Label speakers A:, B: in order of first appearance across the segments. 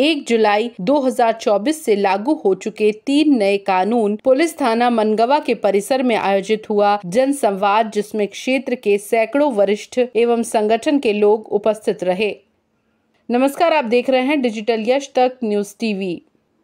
A: 1 जुलाई 2024 से लागू हो चुके 3 नए कानून पुलिस थाना मनगवा के परिसर में आयोजित हुआ जन संवाद, जिसमें क्षेत्र के सैकड़ों वरिष्ठ एवं संगठन के लोग उपस्थित रहे। नमस्कार, आप देख रहे हैं डिजिटल यश तक न्यूज टीवी।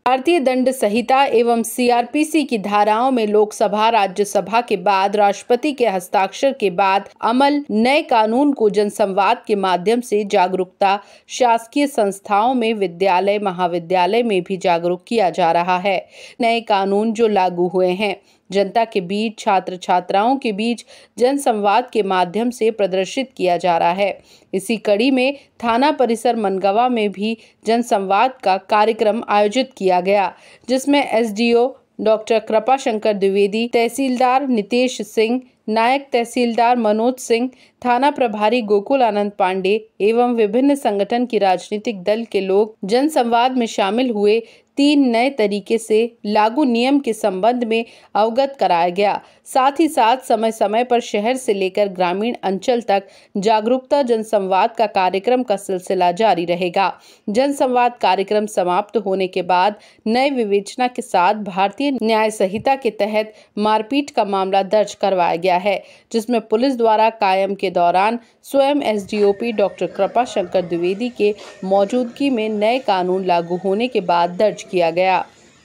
A: भारतीय दंड संहिता एवं सीआरपीसी की धाराओं में लोकसभा राज्यसभा के बाद राष्ट्रपति के हस्ताक्षर के बाद अमल नए कानून को जनसंवाद के माध्यम से जागरूकता शासकीय संस्थाओं में विद्यालय महाविद्यालय में भी जागरूक किया जा रहा है। नए कानून जो लागू हुए हैं जनता के बीच, छात्र छात्राओं के बीच जनसंवाद के माध्यम से प्रदर्शित किया जा रहा है। इसी कड़ी में थाना परिसर मनगवा में भी जनसंवाद का कार्यक्रम आयोजित किया गया, जिसमें एसडीओ डॉक्टर कृपाशंकर द्विवेदी, तहसीलदार नितेश सिंह, नायक तहसीलदार मनोज सिंह, थाना प्रभारी गोकुल आनंद पांडे एवं विभिन्न संगठन की राजनीतिक दल के लोग जनसंवाद में शामिल हुए। 3 नए तरीके से लागू नियम के संबंध में अवगत कराया गया। साथ ही साथ समय समय पर शहर से लेकर ग्रामीण अंचल तक जागरूकता जनसंवाद का कार्यक्रम का सिलसिला जारी रहेगा। जनसंवाद कार्यक्रम समाप्त होने के बाद नए विवेचना के साथ भारतीय न्याय संहिता के तहत मारपीट का मामला दर्ज करवाया गया है, जिसमें पुलिस द्वारा कायम के दौरान स्वयं एसडीओपी डॉक्टर कृपाशंकर द्विवेदी के मौजूदगी में नए कानून लागू होने के बाद दर्ज किया गया।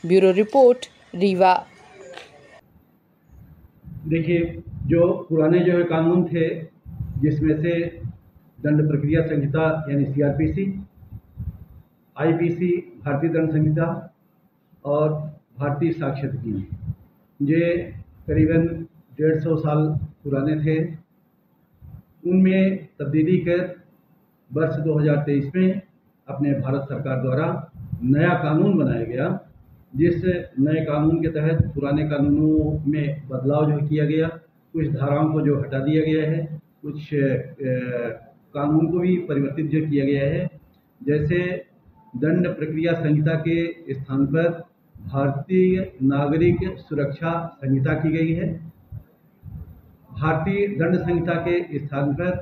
A: Bureau report, Rewa.
B: देखिए, जो पुराने कानून थे, जिसमें से दंड प्रक्रिया संहिता यानी सीआरपीसी, आईपीसी भारतीय दंड संहिता और भारतीय साक्ष्य अधिनियम, ये करीबन 150 साल पुराने थे। उनमें तब्दीली कर वर्ष 2023 में अपने भारत सरकार द्वारा नया कानून बनाया गया, जिस नए कानून के तहत पुराने कानूनों में बदलाव किया गया, कुछ धाराओं को हटा दिया गया है, कुछ कानून को भी परिवर्तित किया गया है। जैसे दंड प्रक्रिया संहिता के स्थान पर भारतीय नागरिक सुरक्षा संहिता की गई है। भारतीय दंड संहिता के स्थान पर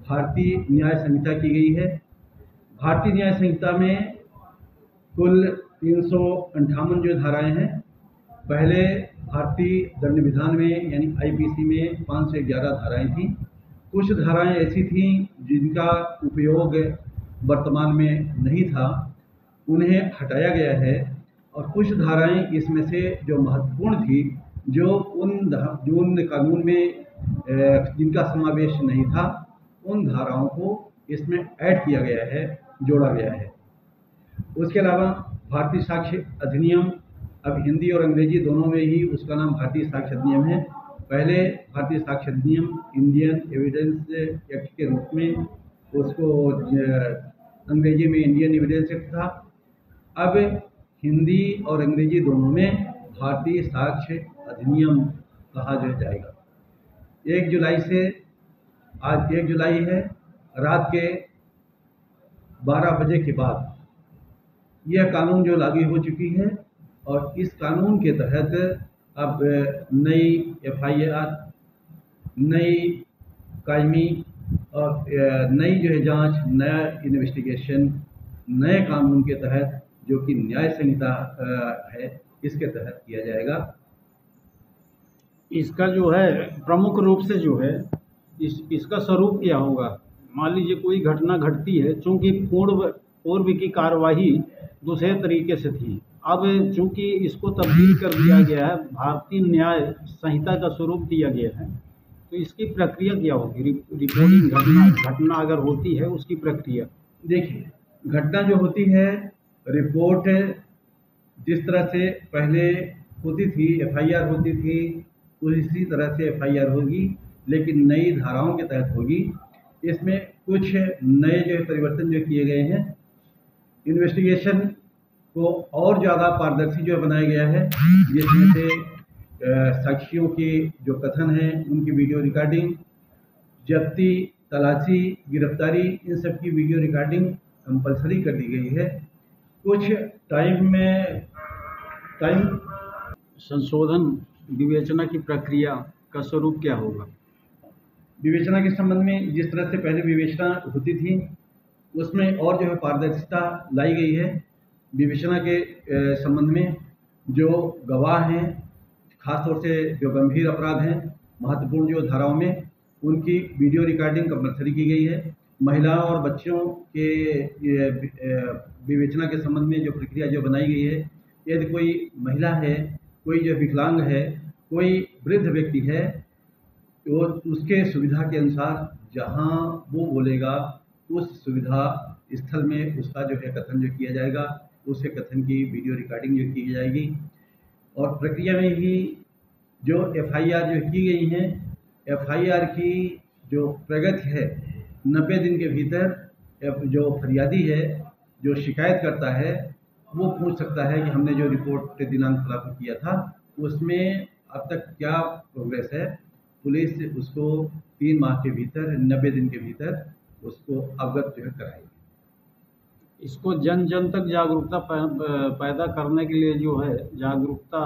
B: भारतीय न्याय संहिता की गई है। भारतीय न्याय संहिता में कुल 358 धाराएं हैं। पहले भारतीय दंड विधान में यानी आईपीसी में 511 धाराएं थीं। कुछ धाराएं ऐसी थीं जिनका उपयोग वर्तमान में नहीं था, उन्हें हटाया गया है, और कुछ धाराएं इसमें से जो महत्वपूर्ण थी, जो उन कानून में जिनका समावेश नहीं था, उन धाराओं को इसमें ऐड किया गया है, जोड़ा गया है। उसके अलावा भारतीय साक्ष्य अधिनियम, अब हिंदी और अंग्रेजी दोनों में ही उसका नाम भारतीय साक्ष्य अधिनियम है। पहले भारतीय साक्ष्य अधिनियम इंडियन एविडेंस एक्ट के रूप में उसको अंग्रेजी में इंडियन एविडेंस एक्ट था। अब हिंदी और अंग्रेजी दोनों में भारतीय साक्ष्य अधिनियम कहा जाएगा। 1 जुलाई से, आज 1 जुलाई है, रात के 12 बजे के बाद यह कानून लागू हो चुकी है, और इस कानून के तहत अब नई एफआईआर, नई कायमी और नई जांच, नया इन्वेस्टिगेशन नए कानून के तहत, जो कि न्याय संहिता है, इसके तहत किया जाएगा।
C: इसका प्रमुख रूप से इसका स्वरूप क्या होगा? मान लीजिए कोई घटना घटती है, चूँकि पूर्व की कार्यवाही दूसरे तरीके से थी, अब चूँकि इसको तब्दील कर दिया गया है, भारतीय न्याय संहिता का स्वरूप दिया गया है, तो इसकी प्रक्रिया क्या होगी? रिपोर्टिंग घटना अगर होती है, उसकी प्रक्रिया
B: देखिए, घटना होती है, रिपोर्ट जिस तरह से पहले होती थी, एफआईआर होती थी, उसी तरह से एफआईआर होगी, लेकिन नई धाराओं के तहत होगी। इसमें कुछ नए परिवर्तन किए गए हैं। इन्वेस्टिगेशन को और ज़्यादा पारदर्शी बनाया गया है, जिसमें से साक्षियों के जो कथन हैं, उनकी वीडियो रिकॉर्डिंग, जब्ती, तलाशी, गिरफ्तारी, इन सब की वीडियो रिकॉर्डिंग कंपलसरी कर दी गई है। कुछ टाइम
C: संशोधन विवेचना की प्रक्रिया का स्वरूप क्या होगा?
B: विवेचना के संबंध में जिस तरह से पहले विवेचना होती थी, उसमें और पारदर्शिता लाई गई है। विवेचना के संबंध में जो गवाह हैं, खासतौर से जो गंभीर अपराध हैं, महत्वपूर्ण जो धाराओं में, उनकी वीडियो रिकॉर्डिंग कंपलसरी की गई है। महिलाओं और बच्चों के विवेचना के संबंध में जो प्रक्रिया जो बनाई गई है, यदि कोई महिला है, कोई जो विकलांग है, कोई वृद्ध व्यक्ति है, तो उसके सुविधा के अनुसार जहां वो बोलेगा उस सुविधा स्थल में उसका जो है कथन जो किया जाएगा, उसके कथन की वीडियो रिकॉर्डिंग जो की जाएगी। और प्रक्रिया में ही जो एफआईआर जो की गई हैं, एफआईआर की जो प्रगति है 90 दिन के भीतर जो फरियादी है, जो शिकायत करता है, वो पूछ सकता है कि हमने जो रिपोर्ट दिनांक खिलाफ किया था उसमें अब तक क्या प्रोग्रेस है। पुलिस उसको 3 माह के भीतर, 90 दिन के भीतर उसको अवगत जो है कराएगी।
C: इसको जन जन तक जागरूकता पैदा करने के लिए जो है जागरूकता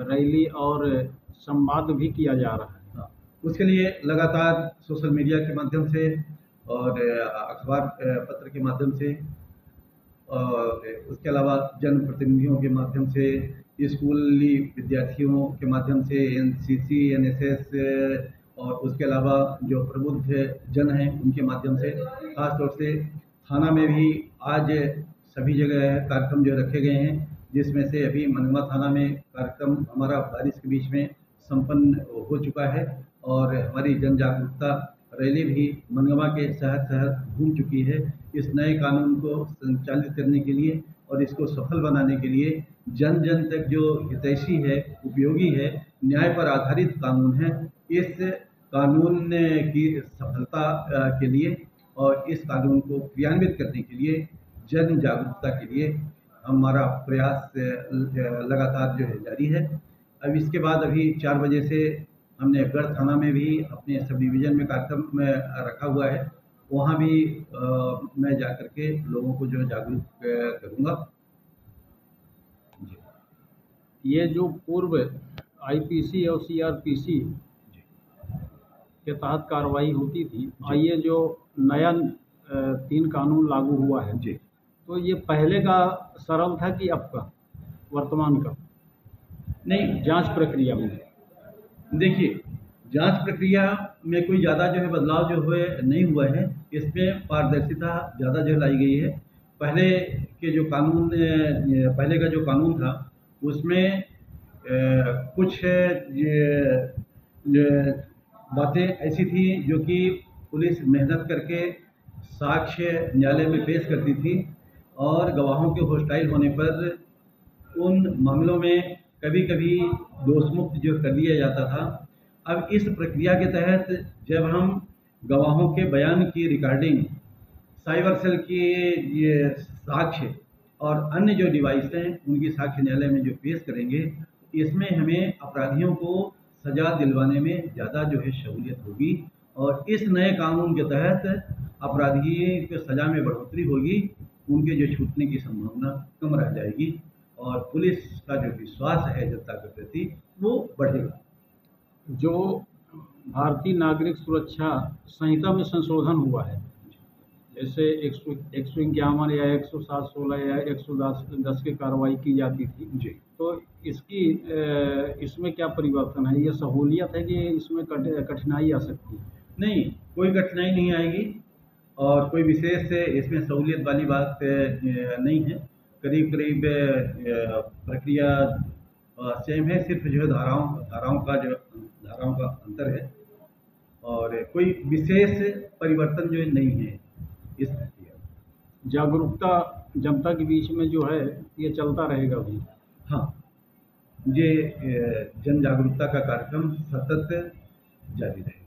C: रैली और संवाद भी किया जा रहा है।
B: हाँ, उसके लिए लगातार सोशल मीडिया के माध्यम से और अखबार पत्र के माध्यम से और उसके अलावा जनप्रतिनिधियों के माध्यम से, स्कूली विद्यार्थियों के माध्यम से, एनसीसी, एनएसएस और उसके अलावा जो प्रबुद्ध जन हैं उनके माध्यम से, खास तौर से थाना में भी आज सभी जगह कार्यक्रम जो रखे गए हैं, जिसमें से अभी मनगवा थाना में कार्यक्रम हमारा बारिश के बीच में संपन्न हो चुका है और हमारी जन जागरूकता रैली भी मनगवा के शहर शहर घूम चुकी है। इस नए कानून को संचालित करने के लिए और इसको सफल बनाने के लिए जन जन तक जो हितैषी है, उपयोगी है, न्याय पर आधारित कानून है, इस कानून की सफलता के लिए और इस कानून को क्रियान्वित करने के लिए, जन जागरूकता के लिए हमारा प्रयास लगातार जो है जारी है। अब इसके बाद अभी 4 बजे से हमने गढ़ थाना में भी अपने सब डिवीज़न में कार्यक्रम में रखा हुआ है, वहाँ भी मैं जाकर के लोगों को जो जागरूक करूँगा।
C: ये जो पूर्व आईपीसी और सीआरपीसी के तहत कार्रवाई होती थी, ये जो नया 3 कानून लागू हुआ है
B: जी,
C: तो ये पहले का सरल था कि अब का, वर्तमान का?
B: नहीं,
C: जांच प्रक्रिया में
B: देखिए, जांच प्रक्रिया में कोई ज़्यादा जो है बदलाव जो हुए नहीं हुआ है। इसमें पारदर्शिता ज़्यादा जो लाई गई है। पहले का जो कानून था उसमें कुछ बातें ऐसी थी जो कि पुलिस मेहनत करके साक्ष्य न्यायालय में पेश करती थी और गवाहों के हॉस्टाइल होने पर उन मामलों में कभी कभी दोषमुक्त जो कर दिया जाता था। अब इस प्रक्रिया के तहत जब हम गवाहों के बयान की रिकॉर्डिंग, साइबर सेल की ये साक्ष्य और अन्य जो डिवाइस हैं उनकी साक्ष्य न्यायालय में जो पेश करेंगे, इसमें हमें अपराधियों को सज़ा दिलवाने में ज़्यादा जो है सहूलियत होगी और इस नए कानून के तहत अपराधियों की सज़ा में बढ़ोतरी होगी, उनके जो छूटने की संभावना कम रह जाएगी और पुलिस का जो विश्वास है जनता के प्रति वो बढ़ेगा।
C: जो भारतीय नागरिक सुरक्षा संहिता में संशोधन हुआ है, जैसे 151 या 107(16) या 110 की कार्रवाई की जाती थी
B: जी,
C: तो इसमें क्या परिवर्तन है? ये सहूलियत है कि इसमें कठिनाई आ सकती है?
B: नहीं, कोई कठिनाई नहीं आएगी और कोई विशेष इसमें सहूलियत वाली बात नहीं है। करीब करीब प्रक्रिया सेम है, सिर्फ जो है धाराओं का अंतर है और कोई विशेष परिवर्तन जो नहीं है इस प्रक्रिया।
C: जागरूकता जनता के बीच में जो है ये चलता रहेगा भी?
B: हाँ, ये जन जागरूकता का कार्यक्रम सतत जारी रहेगा।